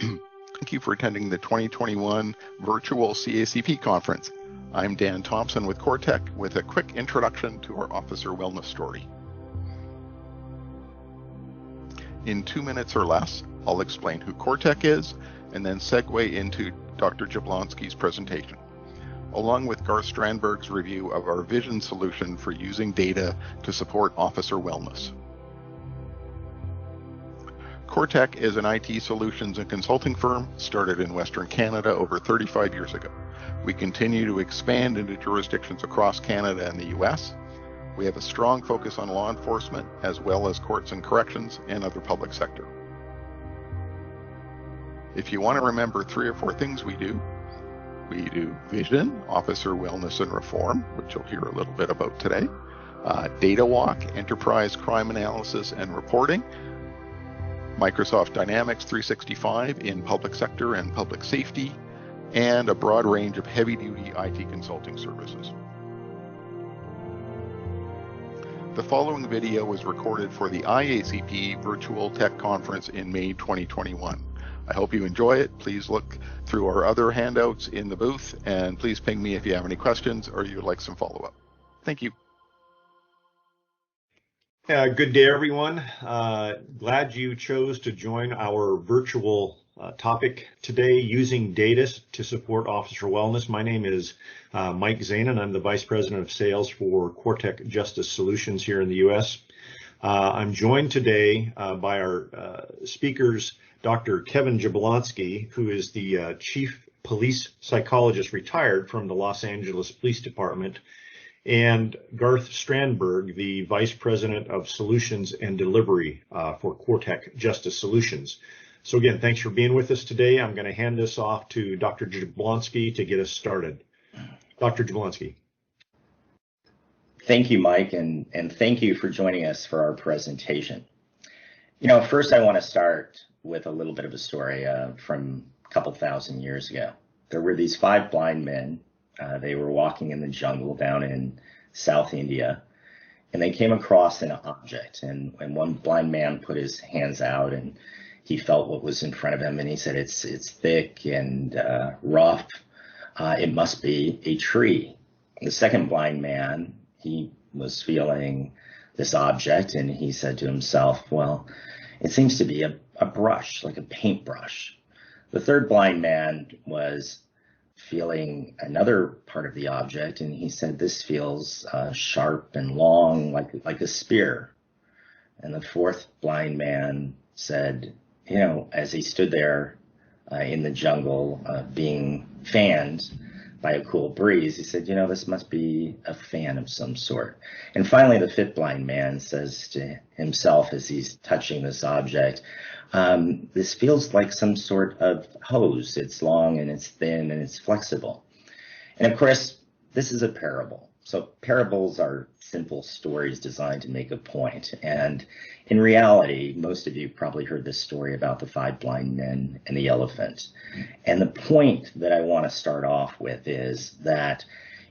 Thank you for attending the 2021 virtual CACP conference. I'm Dan Thompson with Quartech with a quick introduction to our officer wellness story. In 2 minutes or less, I'll explain who Quartech is and then segue into Dr. Jablonski's presentation, along with Garth Strandberg's review of our vision solution for using data to support officer wellness. Quartech is an IT solutions and consulting firm started in Western Canada over 35 years ago. We continue to expand into jurisdictions across Canada and the US. We have a strong focus on law enforcement as well as courts and corrections and other public sector. If you want to remember 3 or 4 things we do vision, officer wellness and reform, which you'll hear a little bit about today, data walk, enterprise crime analysis and reporting, Microsoft Dynamics 365 in public sector and public safety, and a broad range of heavy-duty IT consulting services. The following video was recorded for the IACP Virtual Tech Conference in May 2021. I hope you enjoy it. Please look through our other handouts in the booth, and please ping me if you have any questions or you would like some follow-up. Thank you. Good day, everyone. Glad you chose to join our virtual topic today, using data to support officer wellness. My name is Mike Zane, and I'm the Vice President of Sales for Quartech Justice Solutions here in the U.S. I'm joined today by our speakers, Dr. Kevin Jablonski, who is the Chief Police Psychologist retired from the Los Angeles Police Department, and Garth Strandberg, the Vice President of Solutions and Delivery for Quartech Justice Solutions. So again, thanks for being with us today. I'm going to hand this off to Dr. Jablonski to get us started. Dr. Jablonski. Thank you, Mike, and thank you for joining us for our presentation. You know, first I want to start with a little bit of a story from a couple thousand years ago. There were these 5 blind men. They were walking in the jungle down in South India, and they came across an object, and one blind man put his hands out and he felt what was in front of him, and he said, it's thick and rough. It must be a tree. The second blind man, he was feeling this object, and he said to himself, well, it seems to be a brush, like a paintbrush. The third blind man was feeling another part of the object, and he said, this feels sharp and long, like a spear. And the fourth blind man said, you know, as he stood there in the jungle being fanned by a cool breeze, he said, you know, this must be a fan of some sort. And finally, the fifth blind man says to himself as he's touching this object, this feels like some sort of hose. It's long and it's thin and it's flexible. And of course, this is a parable. So parables are simple stories designed to make a point. And in reality, most of you probably heard this story about the 5 blind men and the elephant. And the point that I want to start off with is that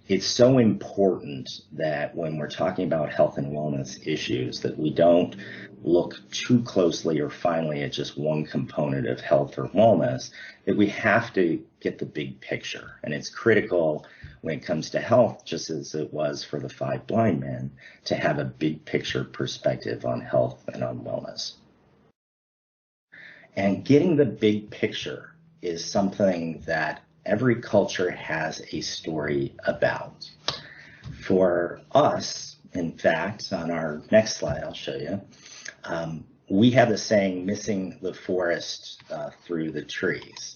it's so important that when we're talking about health and wellness issues, that we don't look too closely or finely at just one component of health or wellness, that we have to get the big picture. And it's critical when it comes to health, just as it was for the 5 blind men, to have a big picture perspective on health and on wellness. And getting the big picture is something that every culture has a story about. For us, in fact, on our next slide, I'll show you, we have the saying, missing the forest through the trees.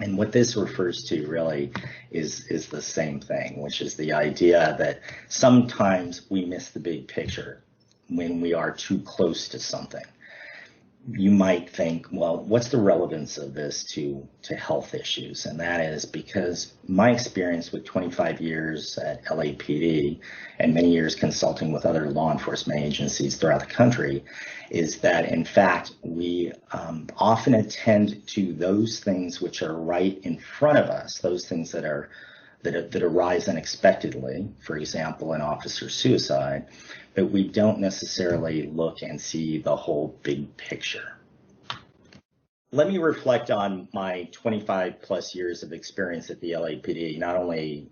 And what this refers to really is the same thing, which is the idea that sometimes we miss the big picture when we are too close to something. You might think, well, what's the relevance of this to health issues? And that is because my experience with 25 years at LAPD and many years consulting with other law enforcement agencies throughout the country is that, in fact, we often attend to those things which are right in front of us, those things that arise unexpectedly, for example, an officer suicide, but we don't necessarily look and see the whole big picture. let me reflect on my 25 plus years of experience at the LAPD, not only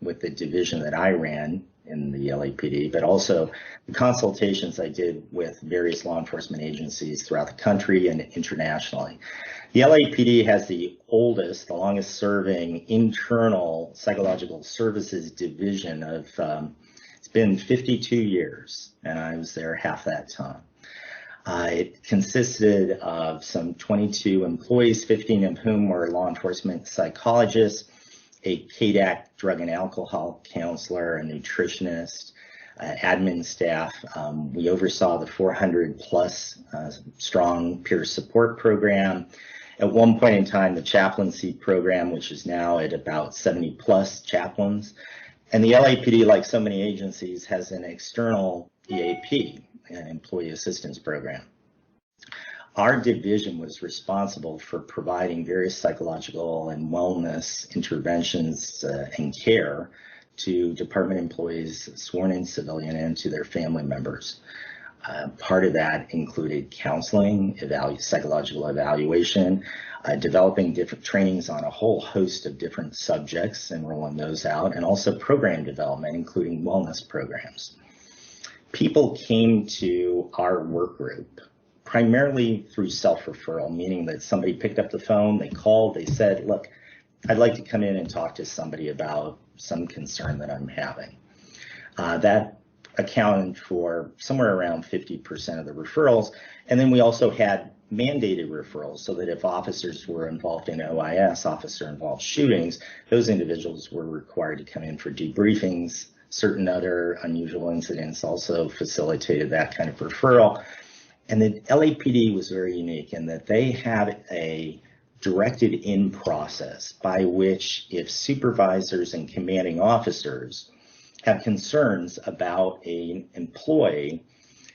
with the division that I ran in the LAPD, but also the consultations I did with various law enforcement agencies throughout the country and internationally. The LAPD has the longest serving internal psychological services division of, it's been 52 years, and I was there half that time. It consisted of some 22 employees, 15 of whom were law enforcement psychologists, a CACP drug and alcohol counselor, a nutritionist, admin staff. We oversaw the 400 plus strong peer support program. At one point in time, the chaplaincy program, which is now at about 70 plus chaplains. And the LAPD, like so many agencies, has an external EAP, an employee assistance program. Our division was responsible for providing various psychological and wellness interventions and care to department employees, sworn in civilian, and to their family members. Part of that included counseling, psychological evaluation, developing different trainings on a whole host of different subjects and rolling those out, and also program development, including wellness programs. People came to our work group primarily through self-referral, meaning that somebody picked up the phone, they called, they said, look, I'd like to come in and talk to somebody about some concern that I'm having. That accounted for somewhere around 50% of the referrals. And then we also had mandated referrals, so that if officers were involved in OIS, officer-involved shootings, those individuals were required to come in for debriefings. Certain other unusual incidents also facilitated that kind of referral. And the LAPD was very unique in that they had a directed in process by which if supervisors and commanding officers have concerns about an employee,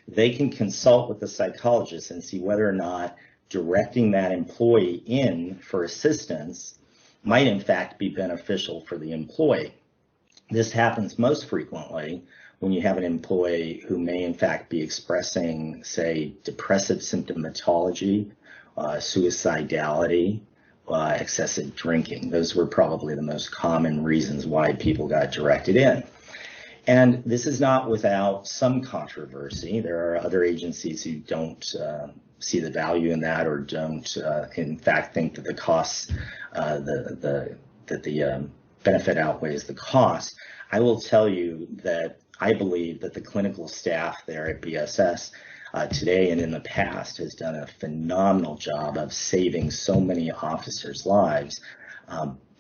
they can consult with the psychologist and see whether or not directing that employee in for assistance might in fact be beneficial for the employee. This happens most frequently when you have an employee who may in fact be expressing, say, depressive symptomatology, suicidality, excessive drinking. Those were probably the most common reasons why people got directed in. And this is not without some controversy. There are other agencies who don't see the value in that, or don't in fact think that the costs, that the benefit outweighs the cost. I will tell you that I believe that the clinical staff there at BSS today and in the past has done a phenomenal job of saving so many officers' lives,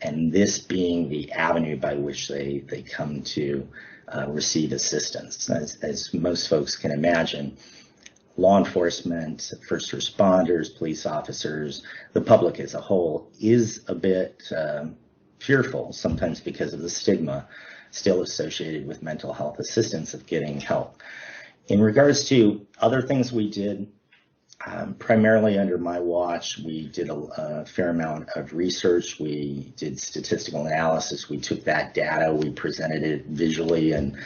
and this being the avenue by which they come to receive assistance. As most folks can imagine, law enforcement, first responders, police officers, the public as a whole is a bit fearful, sometimes because of the stigma still associated with mental health assistance of getting help. In regards to other things we did, primarily under my watch, we did a fair amount of research. We did statistical analysis. We took that data, we presented it visually in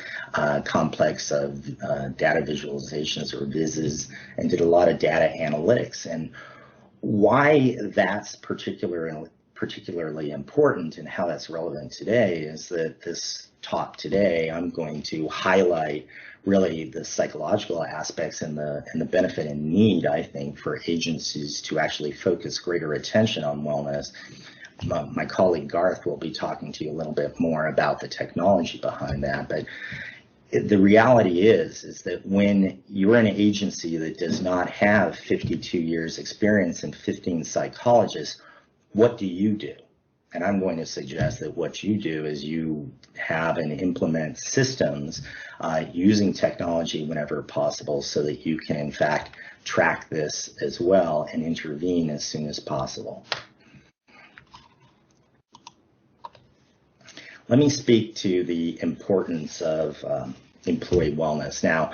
complex of data visualizations or VIZs, and did a lot of data analytics. And why that's particularly important and how that's relevant today is that this talk today, I'm going to highlight really the psychological aspects and the benefit and need, I think, for agencies to actually focus greater attention on wellness. My colleague Garth will be talking to you a little bit more about the technology behind that, but the reality is that when you're an agency that does not have 52 years experience and 15 psychologists, what do you do? And I'm going to suggest that what you do is you have and implement systems using technology whenever possible so that you can in fact track this as well and intervene as soon as possible. Let me speak to the importance of employee wellness. Now,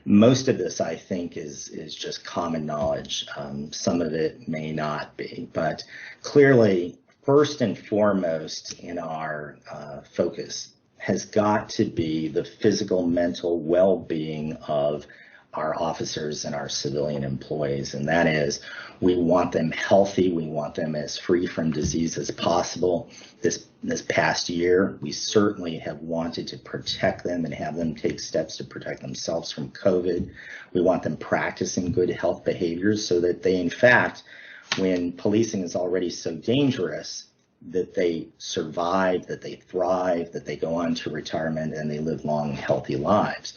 most of this, I think, is just common knowledge. Some of it may not be, but clearly, first and foremost in our focus has got to be the physical, mental well-being of our officers and our civilian employees, and that is we want them healthy. We want them as free from disease as possible. This past year, we certainly have wanted to protect them and have them take steps to protect themselves from COVID. We want them practicing good health behaviors so that they, in fact, when policing is already so dangerous, that they survive, that they thrive, that they go on to retirement and they live long, healthy lives.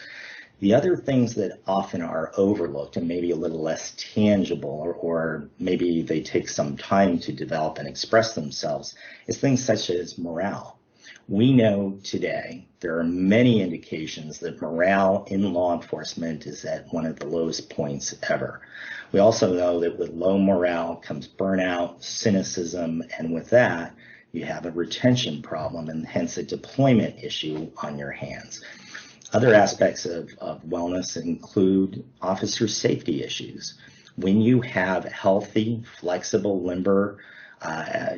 The other things that often are overlooked and maybe a little less tangible, or maybe they take some time to develop and express themselves, is things such as morale. We know today there are many indications that morale in law enforcement is at one of the lowest points ever. We also know that with low morale comes burnout, cynicism, and with that, you have a retention problem and hence a deployment issue on your hands. Other aspects of wellness include officer safety issues. When you have healthy, flexible, limber,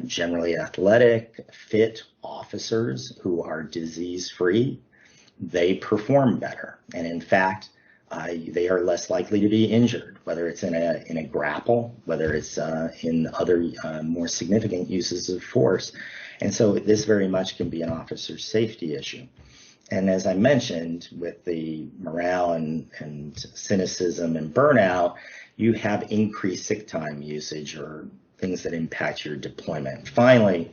generally athletic, fit officers who are disease-free, they perform better. And in fact, they are less likely to be injured, whether it's in a grapple, whether it's in other more significant uses of force. And so this very much can be an officer safety issue. And as I mentioned, with the morale and cynicism and burnout, you have increased sick time usage or things that impact your deployment. Finally,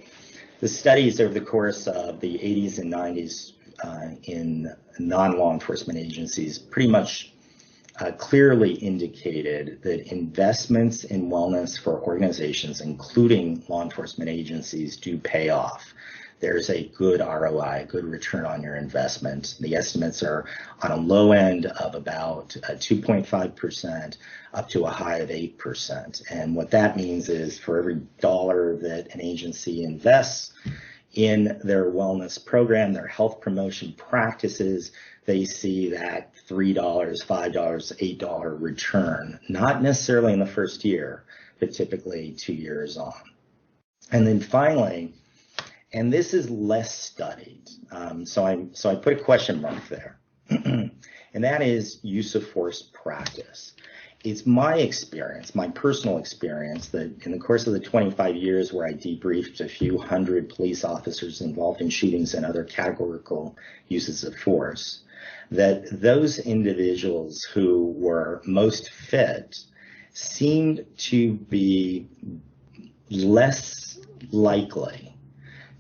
the studies over the course of the 80s and 90s in non-law enforcement agencies pretty much clearly indicated that investments in wellness for organizations, including law enforcement agencies, do pay off. There's a good ROI, a good return on your investment. The estimates are on a low end of about 2.5% up to a high of 8%. And what that means is for every dollar that an agency invests in their wellness program, their health promotion practices, they see that $3, $5, $8 return, not necessarily in the first year, but typically 2 years on. And then finally, and this is less studied, so I put a question mark there, and that is use of force practice. It's my experience, my personal experience, that in the course of the 25 years where I debriefed a few hundred police officers involved in shootings and other categorical uses of force, that those individuals who were most fit seemed to be less likely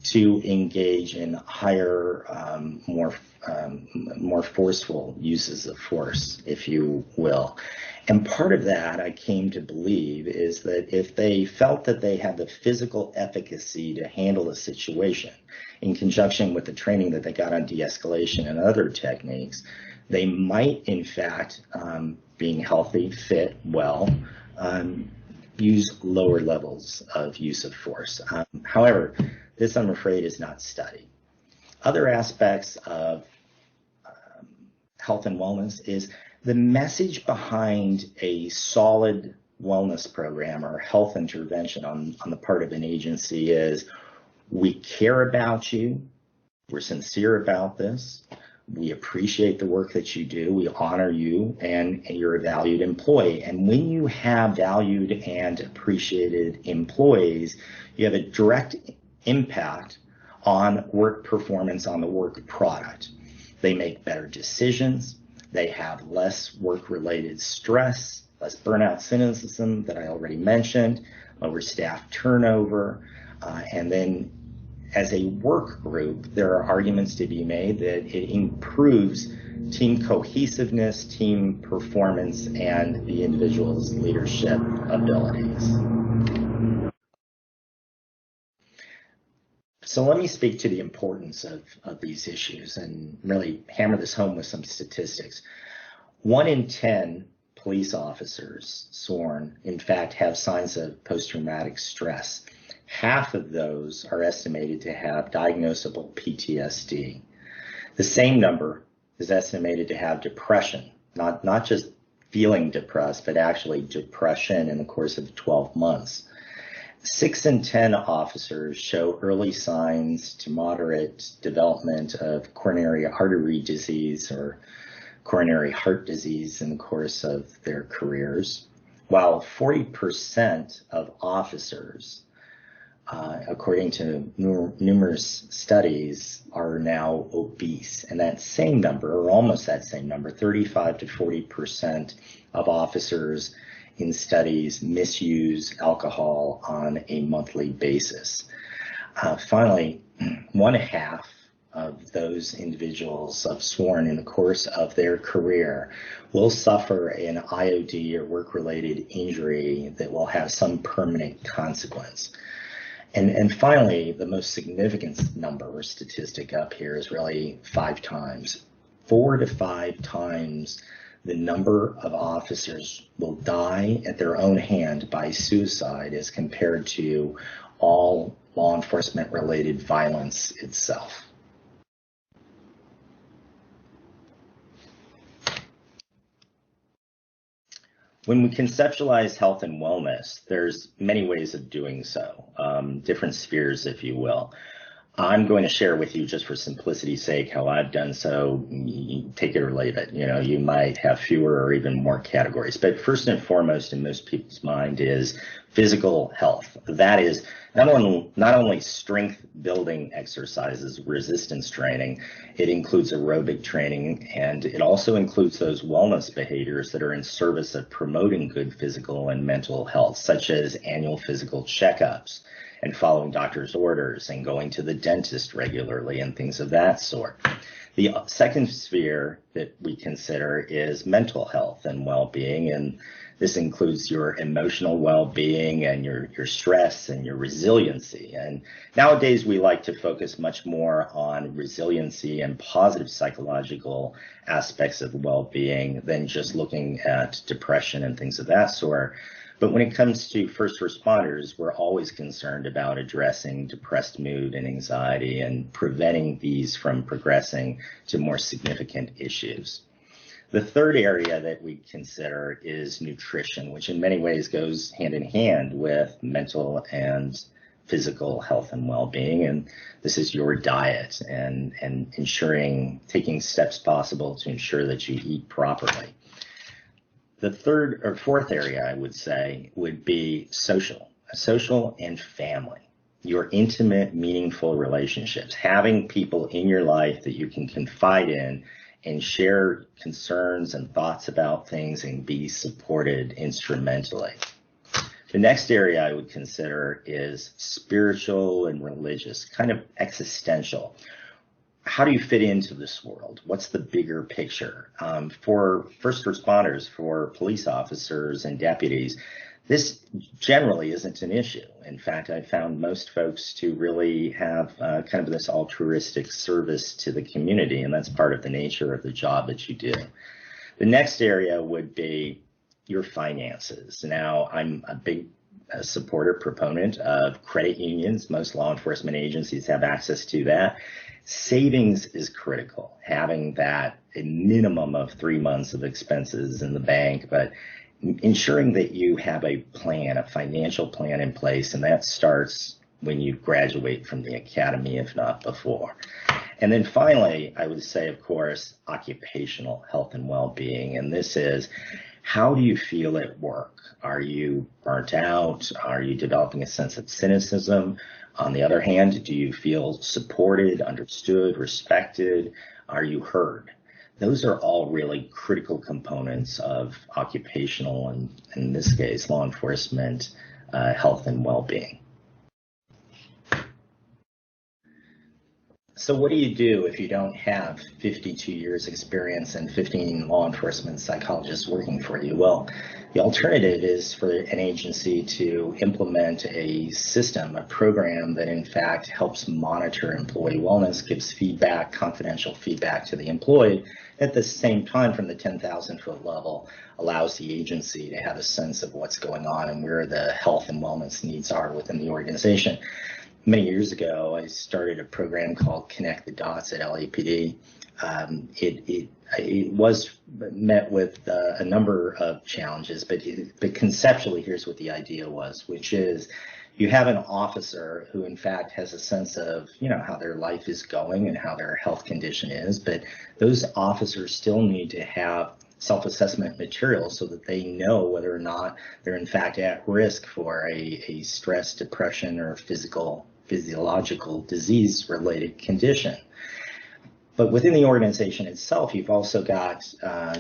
to engage in higher, more forceful uses of force, if you will. And part of that, I came to believe, is that if they felt that they had the physical efficacy to handle a situation in conjunction with the training that they got on de-escalation and other techniques, they might, in fact, being healthy, fit, well, use lower levels of use of force. However, this, I'm afraid, is not studied. Other aspects of health and wellness is the message behind a solid wellness program or health intervention on the part of an agency is, we care about you, we're sincere about this, we appreciate the work that you do, we honor you, and you're a valued employee. And when you have valued and appreciated employees, you have a direct impact on work performance, on the work product. They make better decisions, they have less work-related stress, less burnout, cynicism that I already mentioned, lower staff turnover, and then as a work group, there are arguments to be made that it improves team cohesiveness, team performance, and the individual's leadership abilities. So let me speak to the importance of these issues and really hammer this home with some statistics. 1 in 10 police officers sworn, in fact, have signs of post-traumatic stress. Half of those are estimated to have diagnosable PTSD. The same number is estimated to have depression, not just feeling depressed, but actually depression in the course of 12 months. 6 in 10 officers show early signs to moderate development of coronary artery disease or coronary heart disease in the course of their careers, while 40% of officers, according to numerous studies, are now obese. And that same number, or almost that same number, 35 to 40% of officers in studies misuse alcohol on a monthly basis. Finally, 1/2 of those individuals sworn in the course of their career will suffer an IOD or work-related injury that will have some permanent consequence. And finally, the most significant number or statistic up here is really 5 times. 4 to 5 times the number of officers will die at their own hand by suicide as compared to all law enforcement related violence itself. When we conceptualize health and wellness, there's many ways of doing so, different spheres, if you will. I'm going to share with you, just for simplicity's sake, how I've done so. You take it or leave it. You know, you might have fewer or even more categories. But first and foremost in most people's mind is physical health. That is not only strength building exercises, resistance training, it includes aerobic training, and it also includes those wellness behaviors that are in service of promoting good physical and mental health, such as annual physical checkups, and following doctor's orders and going to the dentist regularly and things of that sort. The second sphere that we consider is mental health and well-being, and this includes your emotional well-being and your stress and your resiliency. And nowadays we like to focus much more on resiliency and positive psychological aspects of well-being than just looking at depression and things of that sort. But when it comes to first responders, we're always concerned about addressing depressed mood and anxiety and preventing these from progressing to more significant issues. The third area that we consider is nutrition, which in many ways goes hand in hand with mental and physical health and well-being. And this is your diet and taking steps possible to ensure that you eat properly. The third or fourth area, I would say, would be social and family. Your intimate, meaningful relationships, having people in your life that you can confide in and share concerns and thoughts about things and be supported instrumentally. The next area I would consider is spiritual and religious, kind of existential. How do you fit into this world? What's the bigger picture? For first responders, for police officers and deputies, this generally isn't an issue. In fact, I found most folks to really have kind of this altruistic service to the community, and that's part of the nature of the job that you do. The next area would be your finances. Now, I'm a big supporter, proponent of credit unions. Most law enforcement agencies have access to that. Savings is critical, having that a minimum of 3 months of expenses in the bank, but ensuring that you have a plan, a financial plan in place, and that starts when you graduate from the academy, if not before. And then finally, I would say, of course, occupational health and well-being, and this is, how do you feel at work? Are you burnt out? Are you developing a sense of cynicism? On the other hand, do you feel supported, understood, respected? Are you heard? Those are all really critical components of occupational and, in this case, law enforcement health and well-being. So what do you do if you don't have 52 years experience and 15 law enforcement psychologists working for you? Well, the alternative is for an agency to implement a system, a program that in fact helps monitor employee wellness, gives feedback, confidential feedback to the employee. At the same time, from the 10,000-foot level, allows the agency to have a sense of what's going on and where the health and wellness needs are within the organization. Many years ago, I started a program called Connect the Dots at LAPD. It was met with a number of challenges, but conceptually, here's what the idea was, which is You have an officer who in fact has a sense of, how their life is going and how their health condition is, but those officers still need to have self-assessment material so that they know whether or not they're in fact at risk for a stress, depression, or physiological disease-related condition. But within the organization itself, you've also got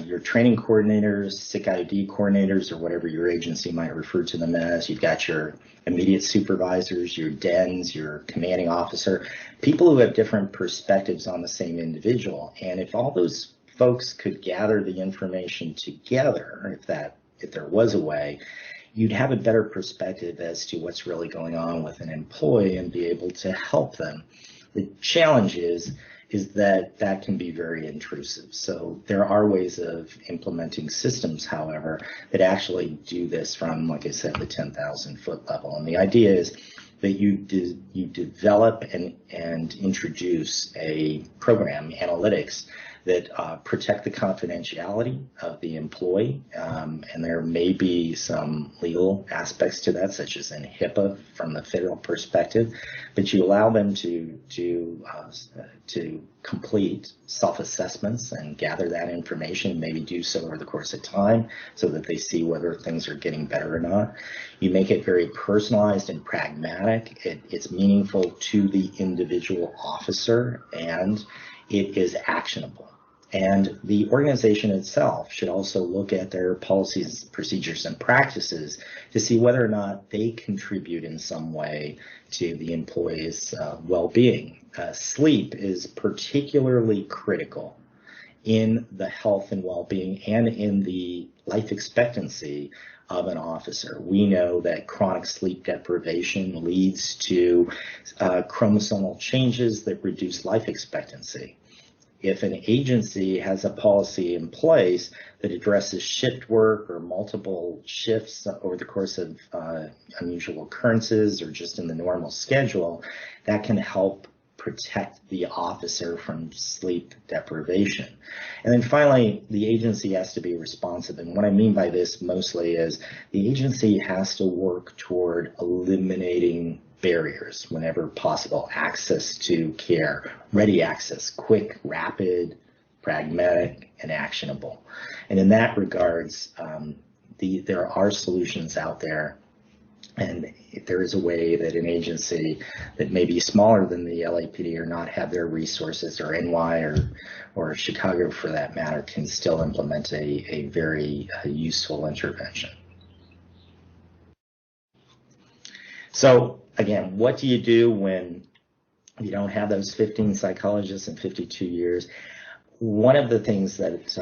your training coordinators, sick ID coordinators, or whatever your agency might refer to them as. You've got your immediate supervisors, your DENs, your commanding officer, people who have different perspectives on the same individual. And if all those folks could gather the information together, if there was a way, you'd have a better perspective as to what's really going on with an employee and be able to help them. The challenge is that can be very intrusive. So there are ways of implementing systems, however, that actually do this from, like I said, the 10,000 foot level. And the idea is that you develop and introduce a program, analytics, that protect the confidentiality of the employee, and there may be some legal aspects to that, such as in HIPAA from the federal perspective, but you allow them to complete self-assessments and gather that information, maybe do so over the course of time so that they see whether things are getting better or not. You make it very personalized and pragmatic. It's meaningful to the individual officer, and it is actionable. And the organization itself should also look at their policies, procedures, and practices to see whether or not they contribute in some way to the employee's well-being. Sleep is particularly critical in the health and well-being and in the life expectancy of an officer. We know that chronic sleep deprivation leads to chromosomal changes that reduce life expectancy. If an agency has a policy in place that addresses shift work or multiple shifts over the course of unusual occurrences or just in the normal schedule, that can help protect the officer from sleep deprivation. And then finally, the agency has to be responsive. And what I mean by this mostly is the agency has to work toward eliminating barriers whenever possible, access to care, ready access, quick, rapid, pragmatic, and actionable. And in that regards, there are solutions out there. And if there is a way that an agency that may be smaller than the LAPD or not have their resources, or NY or Chicago for that matter, can still implement a very useful intervention. So again, what do you do when you don't have those 15 psychologists in 52 years? One of the things that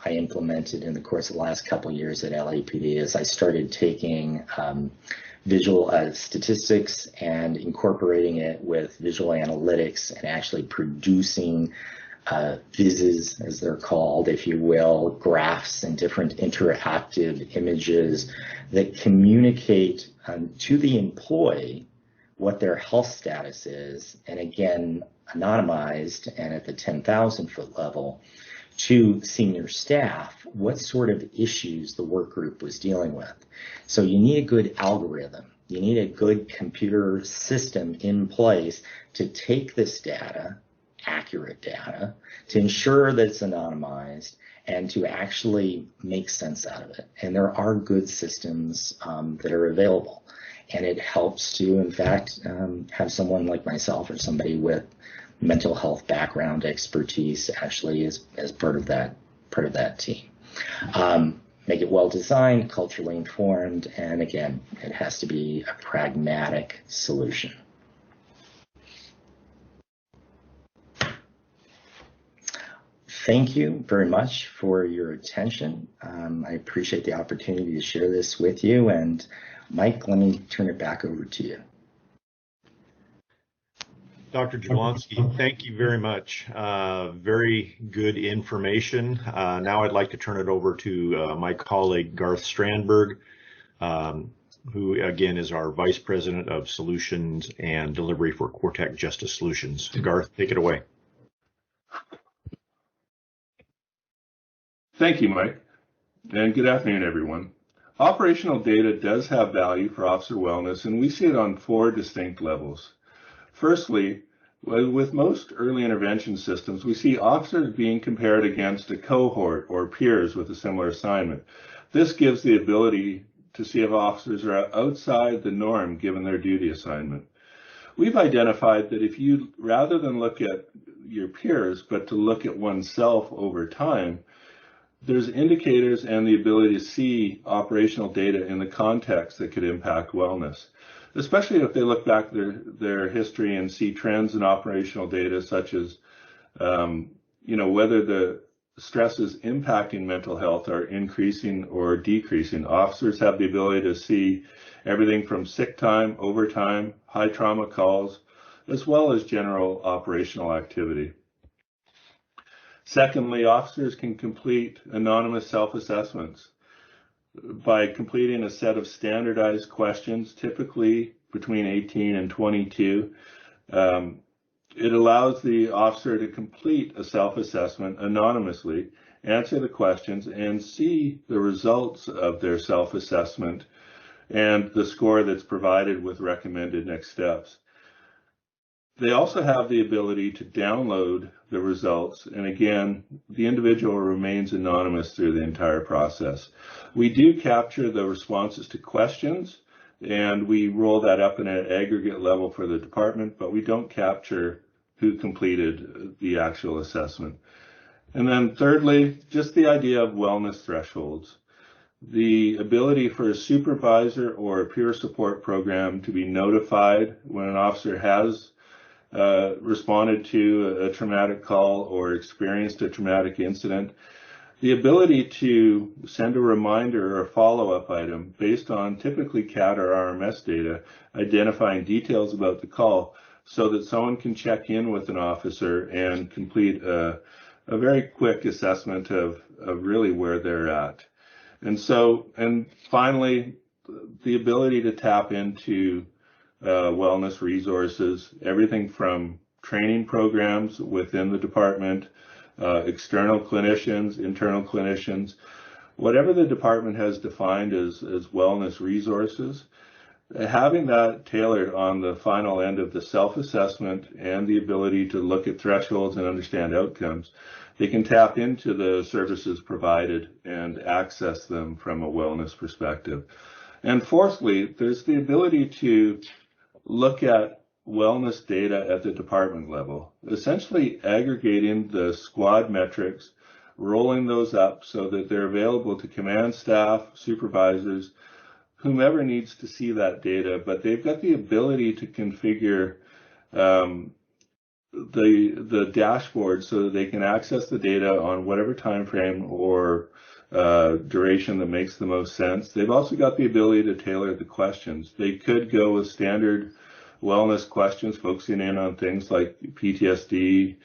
I implemented in the course of the last couple of years at LAPD is I started taking visual statistics and incorporating it with visual analytics and actually producing vizzes, as they're called, if you will, graphs and different interactive images that communicate to the employee what their health status is, and again, anonymized and at the 10,000 foot level to senior staff what sort of issues the work group was dealing with. So you need a good algorithm. You need a good computer system in place to take this data, accurate data, to ensure that it's anonymized and to actually make sense out of it. And there are good systems that are available. And it helps to, in fact, have someone like myself or somebody with mental health background expertise actually as part of that team. Make it well designed, culturally informed, and again, it has to be a pragmatic solution. Thank you very much for your attention. I appreciate the opportunity to share this with you. And Mike, let me turn it back over to you. Dr. Jablonski, thank you very much. Very good information. Now I'd like to turn it over to my colleague, Garth Strandberg, who again is our Vice President of Solutions and Delivery for Quartech Justice Solutions. Garth, take it away. Thank you, Mike, and good afternoon, everyone. Operational data does have value for officer wellness, and we see it on 4 distinct levels. Firstly, with most early intervention systems, we see officers being compared against a cohort or peers with a similar assignment. This gives the ability to see if officers are outside the norm given their duty assignment. We've identified that if you, rather than look at your peers, but to look at oneself over time, there's indicators and the ability to see operational data in the context that could impact wellness, especially if they look back their history and see trends in operational data, such as, whether the stresses impacting mental health are increasing or decreasing. Officers have the ability to see everything from sick time, overtime, high trauma calls, as well as general operational activity. Secondly, officers can complete anonymous self-assessments by completing a set of standardized questions, typically between 18 and 22. It allows the officer to complete a self-assessment anonymously, answer the questions, and see the results of their self-assessment and the score that's provided with recommended next steps. They also have the ability to download the results, and again, the individual remains anonymous through the entire process. We do capture the responses to questions, and we roll that up in an aggregate level for the department, but we don't capture who completed the actual assessment. And then thirdly, just the idea of wellness thresholds. The ability for a supervisor or a peer support program to be notified when an officer has responded to a traumatic call or experienced a traumatic incident. The ability to send a reminder or a follow-up item based on typically CAT or RMS data, identifying details about the call so that someone can check in with an officer and complete a very quick assessment of really where they're at. And finally, the ability to tap into wellness resources, everything from training programs within the department, external clinicians, internal clinicians, whatever the department has defined as wellness resources, having that tailored on the final end of the self-assessment and the ability to look at thresholds and understand outcomes, they can tap into the services provided and access them from a wellness perspective. And fourthly, there's the ability to look at wellness data at the department level, essentially aggregating the squad metrics, rolling those up so that they're available to command staff, supervisors, whomever needs to see that data, but they've got the ability to configure the dashboard so that they can access the data on whatever time frame or duration that makes the most sense. They've also got the ability to tailor the questions. They could go with standard wellness questions, focusing in on things like PTSD,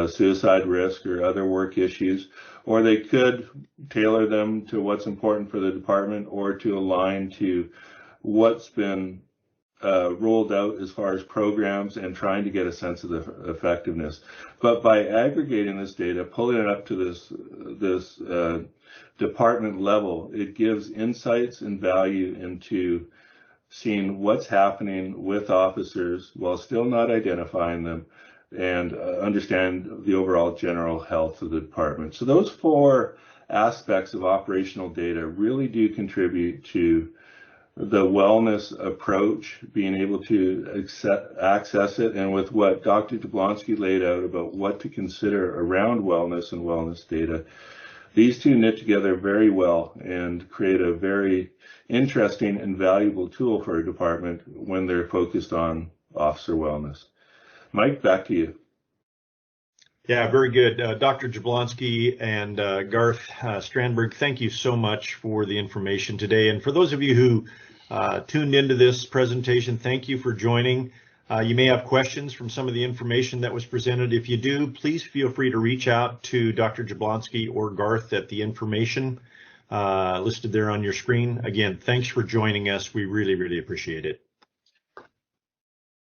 suicide risk, or other work issues, or they could tailor them to what's important for the department or to align to what's been rolled out as far as programs and trying to get a sense of the effectiveness. But by aggregating this data, pulling it up to this department level, it gives insights and value into seeing what's happening with officers while still not identifying them, and understand the overall general health of the department. So those 4 aspects of operational data really do contribute to the wellness approach, being able to access it, and with what Dr. Jablonski laid out about what to consider around wellness and wellness data, these two knit together very well and create a very interesting and valuable tool for a department when they're focused on officer wellness. Mike, back to you. Yeah, very good. Dr. Jablonski and Garth Strandberg, thank you so much for the information today. And for those of you who tuned into this presentation, thank you for joining. You may have questions from some of the information that was presented. If you do, please feel free to reach out to Dr. Jablonski or Garth at the information listed there on your screen. Again, thanks for joining us. We really, really appreciate it.